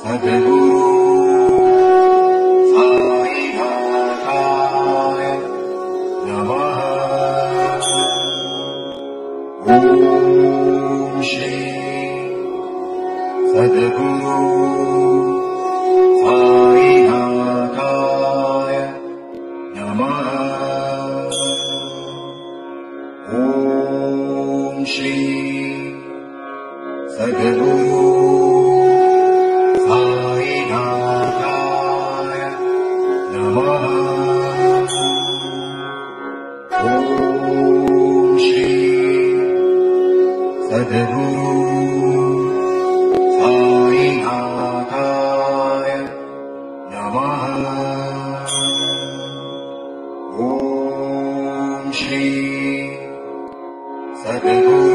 सद्गुरु साईनाथाय नमः। ॐ श्री सद्गुरु साईनाथाय नमः। ॐ श्री सद्गुरु साईनाथाय नमः। ॐ श्री सद्गुरु साईनाथाय नमः। ॐ श्री सद्गुरु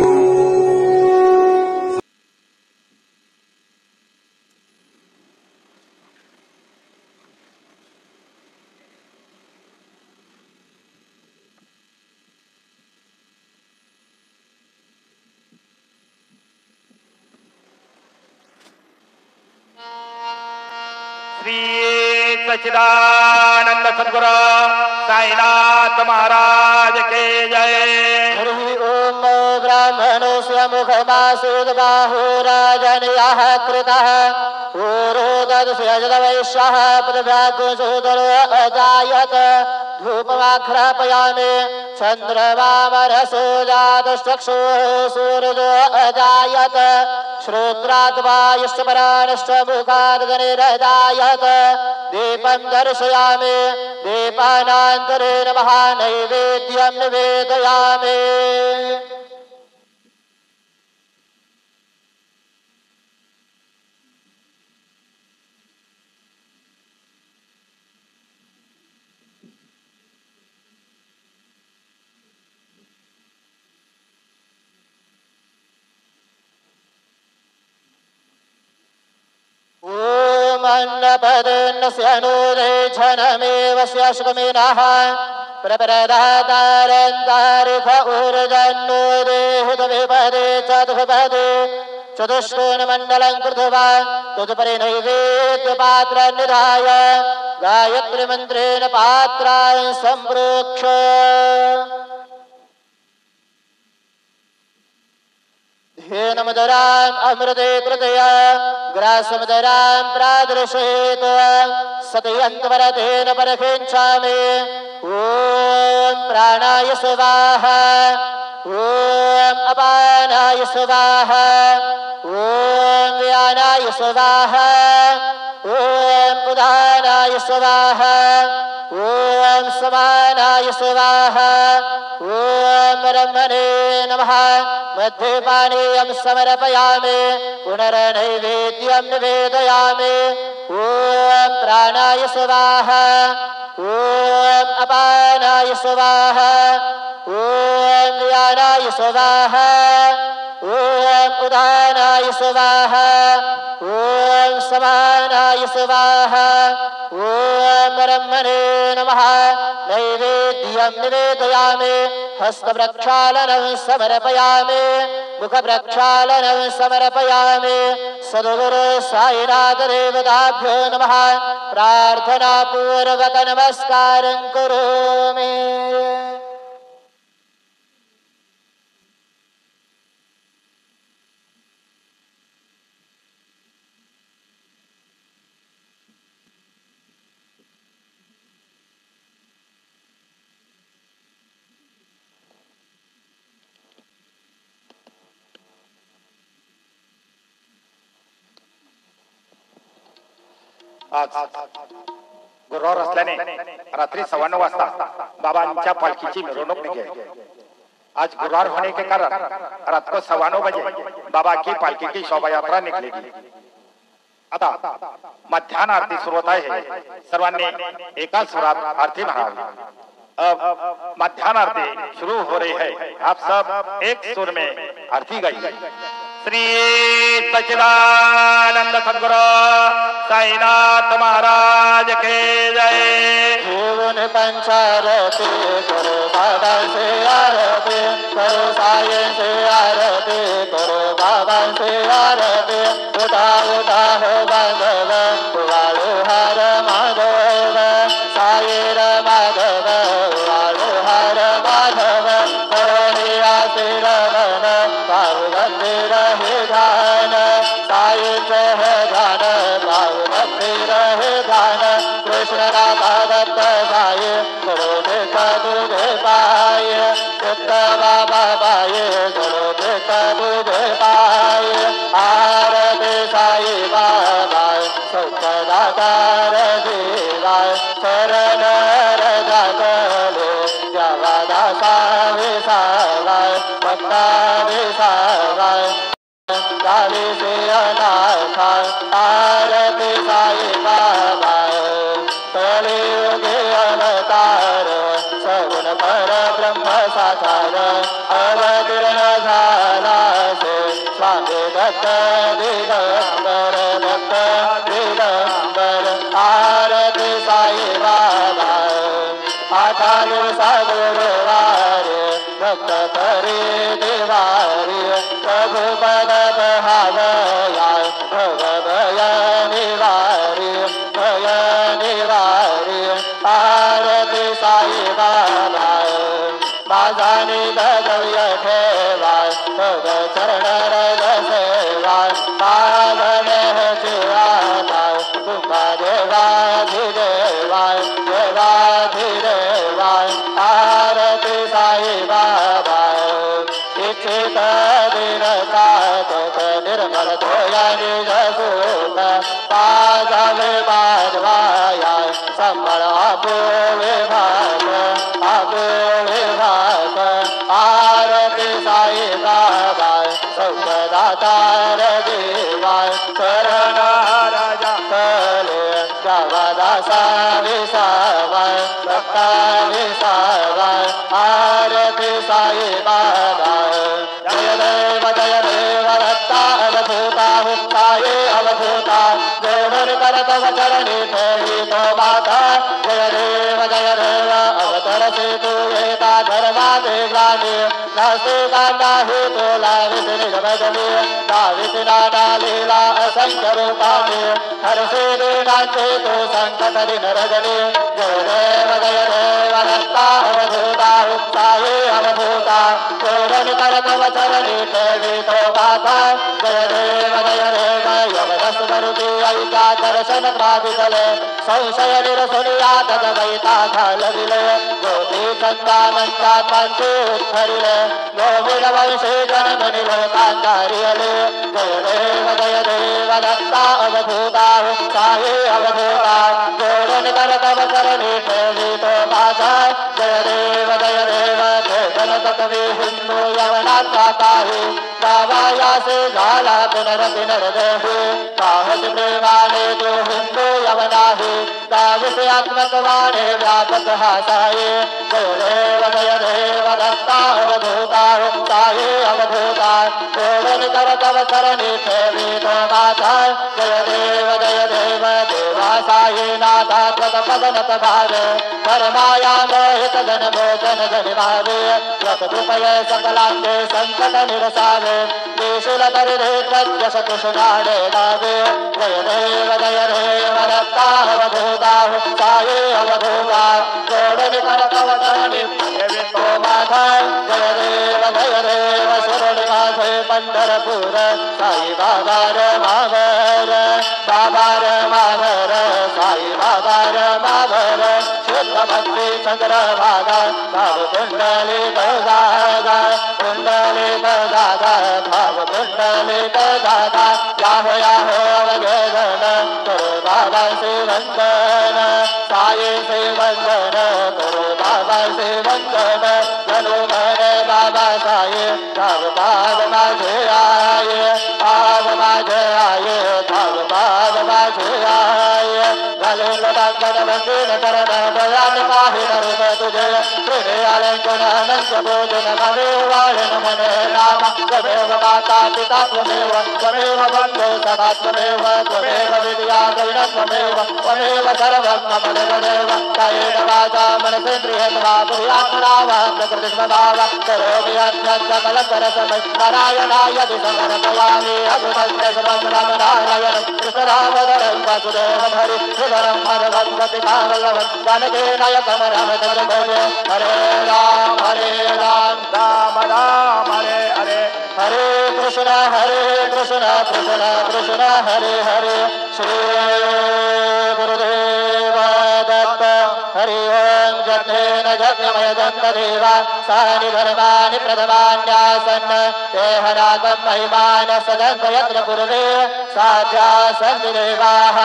श्री सच्चिदानंद सद्गुरु साईनाथ महाराज के जय। हरि ओम ब्राह्मणस्य मुखमासीद् बाहुराजन्यः कृतः पूरोदस्य जगवैश्यः पदव्याकुशोदरो अजायत धूपमाघ्रापयामि चन्द्रमामरसो जातश्चक्षुः सूर्यो अजायत श्रोत्रात् वायुश्च पराणश्च मुखादग्निरजायत दीपं दर्शयामि दीपानान्तरेण महानैवेद्यं निवेदयामि। ॐ अन्नपदेन्नस्य नूरे जनमेव स्यश्वमिनः प्रप्रदातारन्तारिख ऊर्जन्नूरेहुतविपदे चतुःपदे चतुष्कोणमण्डलं कृत्वा तदुपरि नैवेद्यपात्रं निधाय गायत्रीमन्त्रेण पात्रान् सम्प्रोक्ष धेनुमदराम् अमृते तृतीया ग्रासमदरां प्रादर्शयेत् सतयन्तवरतेन परखेच्छामि। ॐ प्राणाय स्वाहा ॐ अपानाय स्वाहा ॐ व्यानाय स्वाहा ॐ उदानाय स्वाहा ॐ समानाय स्वाहा ॐ ब्रह्मणे नमः। मध्यपानीयं समर्पयामि पुनर्नैवेद्यं निवेदयामि। ॐ प्राणाय स्वाहा ॐ अपानाय स्वाहा ॐ व्यानाय स्वाहा ॐ उदानाय स्वाहा ॐ समानाय स्वाहा ॐ ब्रह्मणे नमः। नैवेद्यं निवेदयामि हस्तप्रक्षालनं समर्पयामि मुखप्रक्षालनं समर्पयामि। सद्गुरु साईनाथ देवताभ्यो नमः। प्रार्थनापूर्वक नमस्कारं करोमि। आज गुरुवार असल्याने रात्री 9:15 वाजता बाबांच्या पालखीची मिरवणूक निघेल। आज गुरुवार होने के कारण रात को 9:15 बजे बाबा की पालकी की शोभा यात्रा निकलेगी। आता मध्यान्ह आरती सुरू होत आहे। सर्वांनी एका सुरात आरती म्हणावी। अब मध्यान्ह आरती शुरू हो रही है। आप सब एक सुर में आरती गाइए। श्री सच्चिदानंद सद्गुरु साईनाथ महाराज के जय। जीवन पंचारती करो बाबा से आरती करो साईं से आरती करो बाबा से आरती कृष्ण नाथा दत्त साई गुरु देख तुझे पाय सिद्ध बाबा पाय गुरु देख तुझे पाय आरती साई बाबा सुखदातार जीवाय शरण रजाकले जवादा साविसावाय भक्ता विसावाय गाली से अनाथा आरती साई बाबा कलियुगे अवतार सगुण पर ब्रह्म साकार अवतीर्ण झाला से स्वामी दत्त दिगंबर दत्त दिगंबर आरती साई बाबा आठालू गुरुवारी भक्त करी दिवारी प्रभु पद भावया भव भय निवारी भय निवारी आरती साई बाबा माझा निद्रव्य ठेवा पद चरण रज सेवा मागण चिराता तुका देवाधिदेवाय देवाधिदेवाय आरती साई बाबा इच्छित दिन सातक निर्मल तोया निज सूत पाजावे बाजवाया संबळ आपो विभाग आरती साई बाबा सौदातार देवाय शरण राजा कले जवादासा विसावाय भक्ता विसावाय आरती साई बाबा जय देव दत्ता अवधूता साई अवधूता देवर करत वचरणी ठेवी तो माता जय देव अवतर से तू येता धर्मा देवानी नास्ते कांदा ही तोला विष्णु जगदनी दावित नाना लीला असंख्य रूपानी हर से देवांते तो संकट दिन रजनी जय देव दत्ता अवधूता साई अवधूता देवर करत वचरणी ठेवी तो माता जय देव यवदस्मरुति ऐका दर्शन प्रापितले संशय निरसुनिया तदवैता घालविले ज्योति चंदानंदात्मांचे उत्तरिले गोविंद वंशे जनमनि लोकांतारियले जय देव दत्ता अवधूता साई अवधूता जोडन करत वचरणी ठेवी तो माझा जय देव खेळन तत्वे हिंदू यवनांचा काही गावायासे झाला पुनर्देही साहस प्रेमाने तो हिंदू यवनाही दाविसे आत्मत्वाने व्यापक हा साई जय देव दत्ता अवधूता साई अवधूता जोडन करत वचरणी ठेवी तो माझा जय देव देवा साई नाथा पदनत भावे परमाया मोहित जन भोजन जन भावे कृपय सकलांचे संकट निरसावे देशूल तरी यश कृष्णाडे गावे जय देव दत्ता अवधूता साई अवधूता जोडन करत वचरणी ठेवी तो माझा जय देव सुरळी माझे पंढरपूर साई बाबा रे मावर बाबा रे मावर साई बाबा रे मावर शुद्ध भक्ती चंद्र भागा भाव कुंडली जागा कुंडली जागा भाव कुंडली जागा याहो अवघेदन करो बाबा से वंदन साई से वंदन करो बाबा से वंदन जनो मन बाबा साई भाव पाद माझे आये पाद माझे आये भाव पाद माझे आये झाले लडांगण भंगीन करण दयान काही नरुप तुझे प्रेमे आलंकन अनंत भोजन घरे वाळन मने नाम त्वमेव माता पिता त्वमेव त्वमेव बंधु सखा त्वमेव त्वमेव विद्या गौण त्वमेव सर्वं मम देव कायेन वाचा मनसेन्द्रियेण वा बुद्ध्यात्मना वा प्रकृतिस्वभाव करोमि अत्यंत कलकरसमय नारायणाय दिसमर्पयामि अद्भुतं सर्वं रामनारायणं कृष्णरामधरं वासुदेवं हरि हृदयं भगवन्ति कामलवं जानकीनायकं रामचन्द्रं भजे हरे राम राम राम हरे हरे हरे कृष्ण कृष्ण कृष्ण हरे हरे श्री गुरुदेव श्रद्धेन यज्ञमयदन्तदेवा सानि धर्माणि प्रथमान्यासन् देहनागं महिमान सदन्त यत्र पूर्वे साध्या सन्ति देवाः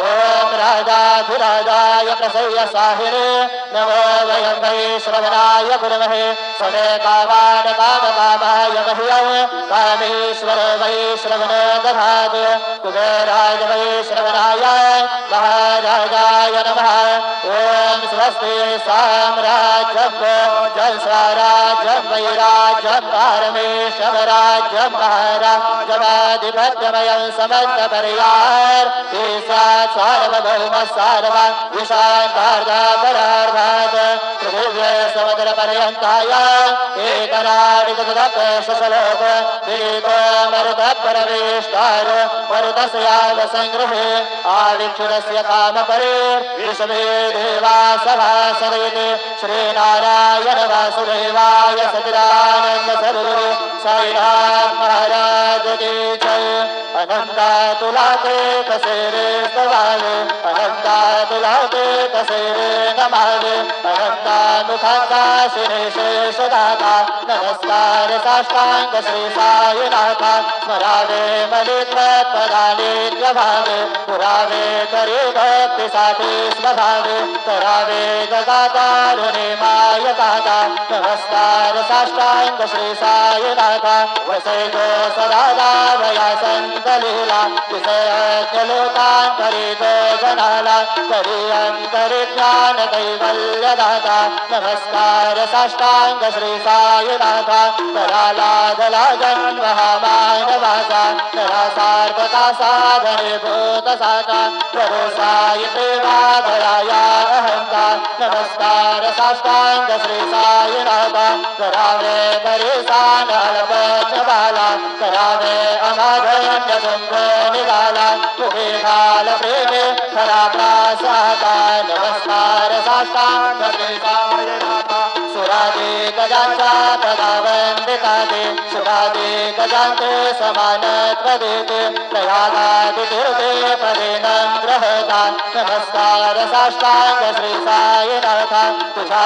ॐ राजाधिराजाय प्रसय्य साहिरे नमो वयं वै श्रवणाय कुर्महे समे कामान् कामकामाय मह्यं कामेश्वर वै श्रवण दधातु कुबेराय वै श्रवणाय महाराजाय नमः ॐ स्वस्ति साम्राज्यं जलस्वराज्यं वैराज्यं पारमेश्वराज्यं महाराजमाधिपत्यमयं समन्तपर्याय ईशात् सार्वभौम सार्वा ईशान्तार्धापरार्धात् पृथिव्ये समुद्रपर्यन्ताय एकराडितदशलोक दीपो मरुतः परमेष्टार मरुतस्याव संगृहे आविक्षुरस्य कामपरे विषमे देवा सभासदेति श्रीनारायण वासुदेवाय सचिदानन्द सद्गुरु साईनाथ महाराज की जय अनंता तुलाते कसेरे स्तवावे अनंता तुलाते कसेरे नमावे अनंता मुखांता शिरे शेषदाता नमस्कार साष्टांग श्री साईनाथ स्मरावे मलित्वत्पदानित्य भावे पुरावे तरी भक्ति साथी स्वभावे करावे गदातारुणे मायताता नमस्कार साष्टांग श्री साईनाथ वसैतो सदा दावया संतलीला विषयज्ञलोकान्तरितो जनाला करी अंतरिज्ञान कैवल्यदाता नमस्कार साष्टांग श्री साईनाथ करालादला जन्महामानवासा नरासार्थता साधने भूतसाता प्रभुसाई प्रेमाधराया अहंता नमस्कार साष्टांग श्री साईनाथ करावे परिसान अल्पज्ञबाला करावे अमाधन्य सुंद निगाला तुझे घाल प्रेमे खरा प्रासाता नमस्कार साष्टांग श्री साईनाथ सुरादे गजांचा प्रदावंदिताते सुरादे गजांते समानत्व देते प्रयागादि तीर्थे पदे नम्रहता नमस्कार साष्टांग श्री साईनाथ तुझा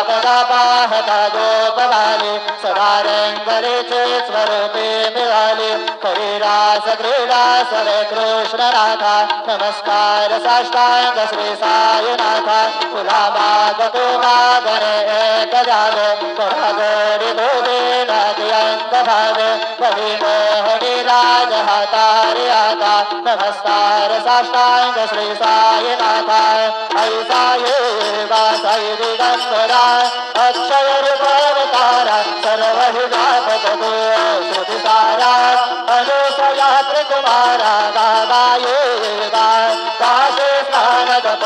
पदा पाहता गोपबाले सदा रंगरेचे स्वरूपे मिळाले खरीरास क्रीडा सवे कृष्णनाथा नमस्कार साष्टांग श्री साईनाथ तुला मागतो मागणे एक जावे परागरी बोधे नाद्यंत भावे कवी मोहनी राज हातारी आता नमस्कार साष्टांग श्री साईनाथ ऐसा ये वासाई दिगंबरा अक्षय रूपावतारा सर्व हि व्यापक तो श्रुति सारा अनुसया त्रिकुमारा बाबा ये काशे स्नान गप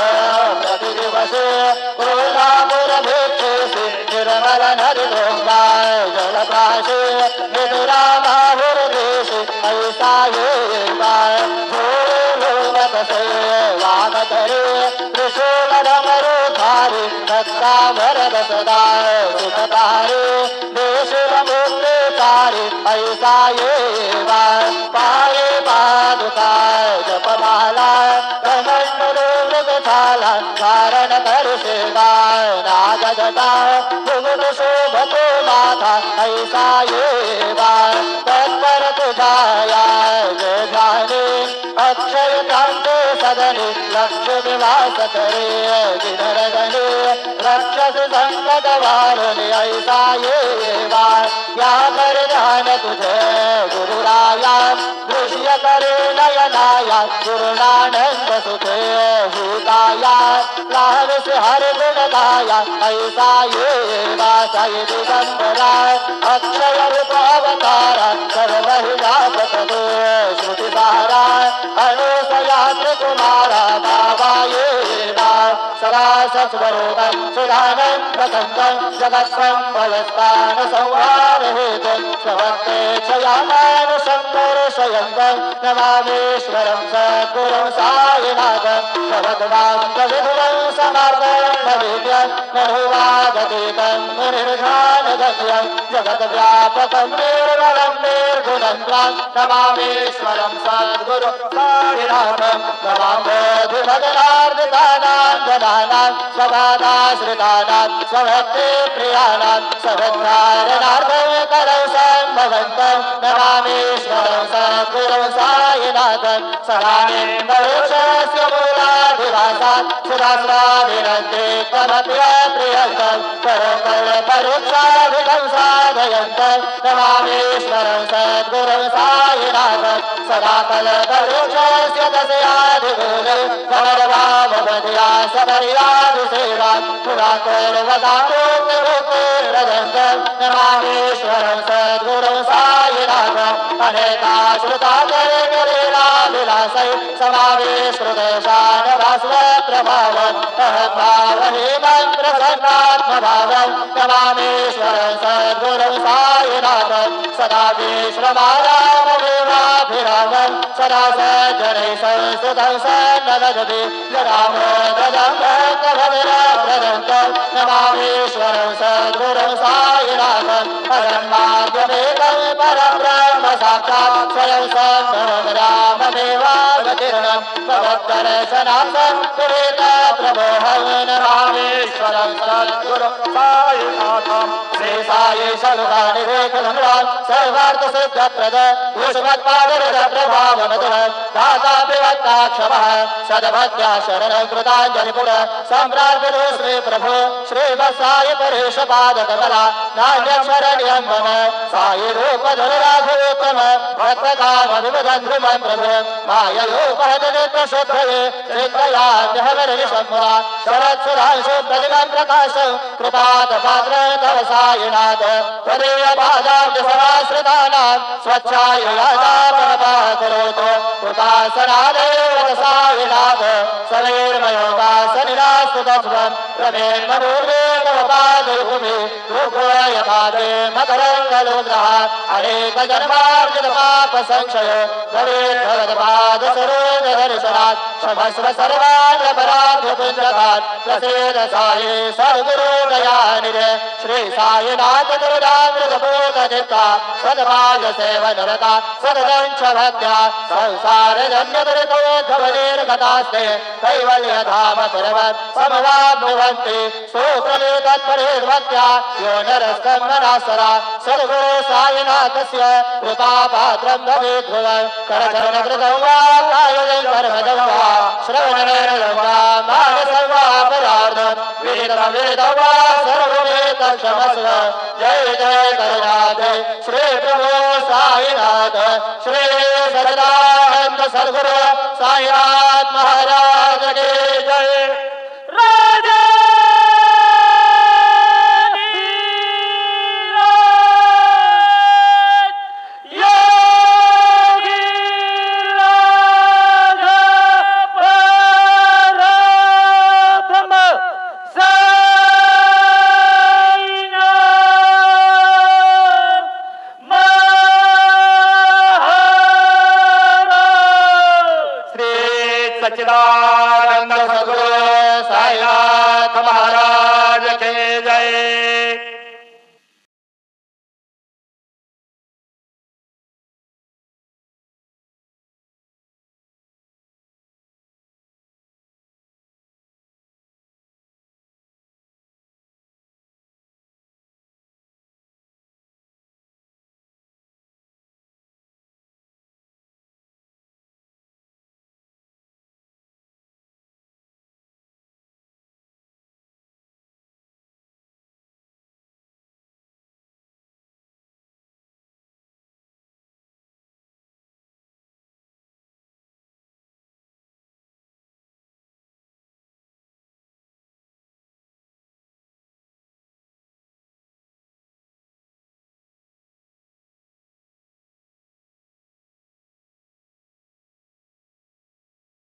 प्रतिदिवसे कोल्हापुर भिक्षुषि निर्मल नदी गंगा जलकाशे विदुरा माहुर देशे ऐसा ये से वागतरे त्रिशूल डमरू धारी भक्ता वरद सदा सुखकारी देश मुक्ति चारी ऐसा ये पाये पादुका जपमाला कमंडलू मृगशाला धारण कर सेवा नागजटा भुवन शोभतो माथा ऐसा ये तत्पर तुझाया जय ध्याने अक्षय कांते सदने लक्ष्य निवास करे दिनरगने रक्षस संकट वारणे ऐसा ये या कर ध्यान तुझे गुरुराया दृश्य करे नयनाया गुरुनानंद सुखे भूताया लाहस हर गुण गाया ऐसा ये साई दिगंबरा अक्षय रूप अवतारा सर्व ही व्यापक दो श्रुति सारा अनुसया त्रिकुमारा बाबा ये सदा सस्वरूपं सुधानंद कंदं जगत् संभवस्थान संहार हेतु स्वभक्ते क्षयामान संदर्शयन्तं नमामीश्वरं सद्गुरुं साईनाथं भगवान् विधुरं समार्पं भवेद्यं नरुवागतीतं मुनिर्ध्यानगम्यं जगद्व्यापकं निर्मलं निर्गुणं नमामीश्वरं सद्गुरुं साईनाथं नमामोऽधिभगनार्दितानां सदानां स्वपादाश्रितानां स्वभक्ति प्रियाणां समुद्धारणार्थं करौ सम्भवन्तं नमामीश्वरं सद्गुरुं साईनाथं सदानन्दवृक्षस्य मूलाधिवासात् सुरास्राविनन्ति त्वमप्रियप्रियन्तं परोपरोक्षाभिधं साधयन्तं नमामीश्वरं सद्गुरुं साईनाथं सदाफलपरोक्षस्य दशयाधिगुणे कमलभाववधया सदर्यादिसेवा पुराकुर्वदामुक्तिमुक्तिर्वदन्तं नमामीश्वरं सद्गुरुं साईनाथं अनेकाश्रुताकरेकलीलाविलासै समावेश्रुतेशानभास्वप्रभावम् अहद्भावहि मन्त्रसन्नात्मभावं नमामीश्वरं सद्गुरुं साईनाथं सदा विश्रमाराममेवाभिरामं सदा सज्जनैः संस्तुतं सन्नदति जरामोदजं भक्तभद्रप्रदन्तं नमामीश्वरं सद्गुरुं साईनाथं परमाद्यमेकं परब्रह्म साक्षात् स्वयं सम्भवं राममेवावतीर्णं भगवद्दर्शनार्थं पुरीतप्रभोहं नमामीश्वरं सद्गुरुं साईनाथं श्री साई शरुकानिवेकधनुरां सर्वार्थसिद्धप्रद युष्मत्पादप्रभावमतुलं दाताभिवक्ताक्षमः सद्भक्त्या शरणं कृताञ्जलिपुर सम्प्रार्थितो श्री प्रभो श्रीवत्साय परेशपादकमला नान्यशरण्यं मम साई रूपधनुराघवोत्तम भक्तकामभिवदन् ध्रुवं प्रभो माययोपहतनेत्रशोभये चिन्तयाम्यहमनिशम्भुरा शरत्सुरांशुप्रतिमं प्रकाशं कृपातपात्र तव साईनाथ त्वदीयपादाब्जसमाश्रितानां स्वच्छाययादापनपः करोतु उपासनादेव साईनाथ सवेर्मयोगासनिरास्तुतस्वं रमेन्मनोर्मे तव पादयुगमे रूपो यथादे मकरङ्गलोद्रः अनेकजन्मार्जितपापसंक्षय भवेत् भगवत्पादसरोजदर्शनात् क्षमस्व सर्वाण्यपराधपुण्यकात् प्रसीद साई सद्गुरुदयानिधे श्री साईनाथ दुर्गामृतपूतचित्ता सद्भाग्यसेवनरता सददंश भक्त्या संसारजन्यदुरितोद्धवनिर्गतास्ते कैवल्यधाम पर्वत् समवाप्नुवन्ति सूत्रमे तत्परिर्भक्त्या यो नरस्तं मनासरा सद्गुरु साईनाथस्य कृपापात्रं भवेत् भुवन् करचरणकृतं वा कायजं कर्मजं वा श्रवणेन वा मानसं वा परार्धं विदितं वा सर्वमेतत्क्षमस्व जय जय करनाथ श्री प्रभो साईनाथ श्री सदानंद सद्गुरु साईनाथ महाराज की जय राजा सच्चिदानंद सद्गुरु साईनाथ महाराज